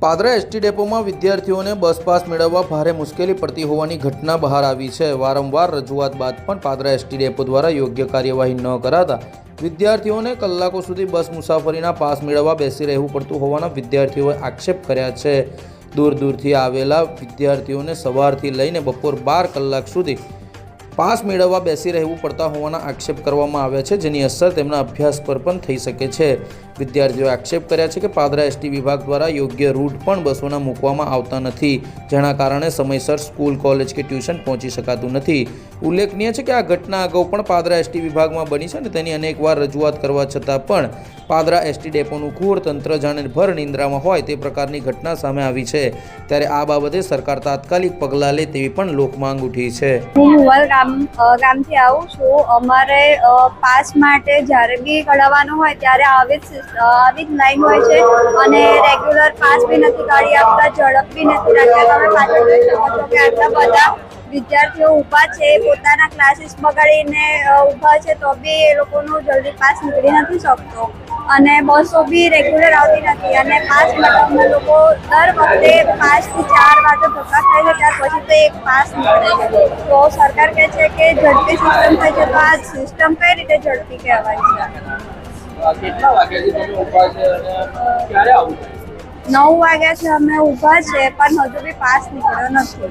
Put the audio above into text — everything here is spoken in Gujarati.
પાદરા એસટી ડેપોમાં વિદ્યાર્થીઓને બસ પાસ મેળવવા ભારે મુશ્કેલી પડતી હોવાની ઘટના બહાર આવી છે। વારંવાર રજૂઆત બાદ પણ પાદરા એસટી ડેપો દ્વારા યોગ્ય કાર્યવાહી ન કરાતા વિદ્યાર્થીઓને કલાકો સુધી બસ મુસાફરીના પાસ મેળવવા બેસી રહેવું પડતું હોવાના વિદ્યાર્થીઓએ આક્ષેપ કર્યા છે। દૂર દૂરથી આવેલા વિદ્યાર્થીઓને સવારથી લઈને બપોર 12 કલાક સુધી પાસ મેળવવા બેસી રહેવું પડતા હોવાના આક્ષેપ કરવામાં આવ્યા છે, જેની અસર તેમના અભ્યાસ પર પણ થઈ શકે છે। વિદ્યાર્થીઓએ આક્ષેપ કર્યા છે કે પાદરા એસટી વિભાગ દ્વારા યોગ્ય રૂટ પણ બસોના મૂકવામાં આવતા નથી, જેના કારણે સમયસર સ્કૂલ, કોલેજ કે ટ્યુશન પહોંચી શકાતું નથી। ઉલ્લેખનીય છે કે આ ઘટના અગાઉ પણ પાદરા એસટી વિભાગમાં બની છે અને તેની અનેકવાર રજૂઆત કરવા છતાં પણ પાદરા એસટી ડેપોનું ઘોર તંત્ર જાણે ભર નિંદ્રામાં હોય તે પ્રકારની ઘટના સામે આવી છે। ત્યારે આ બાબતે સરકાર તાત્કાલિક પગલાં લે તેવી પણ લોકમાંગ ઉઠી છે। હું મુવલ ગામથી આવું છું। અમારે પાસ માટે જ્યારે બી કઢાવવાનું હોય ત્યારે આવી જ લાઈન હોય છે અને રેગ્યુલર પાસ બી નથી કાઢી આપતા, ઝડપ બી નથી રાખતા। તમે પાછળ જોઈ શકો છો કે આટલા બધા વિદ્યાર્થીઓ ઊભા છે, પોતાના ક્લાસીસ બગાડીને ઊભા છે, તો બી એ લોકોનું જલ્દી પાસ નીકળી નથી શકતો અને બસો બી રેગ્યુલર આવતી નથી અને પાસ માટે અમે લોકો દર વખતે 5 થી 4 વાગે ધક્કા ખાઈ છે, ત્યાર પછી તો એક પાસ નીકળે છે। તો સરકાર કહે છે કે ઝડપી સિસ્ટમ થાય છે, તો આ સિસ્ટમ કઈ રીતે ઝડપી કહેવાય છે? કેટલા વાગ્યાથી તમે ઊભા છે અને ક્યારે આવું થાય? 9 વાગ્યાથી અમે ઊભા છે પણ હજુ બી પાસ નીકળ્યો નથી।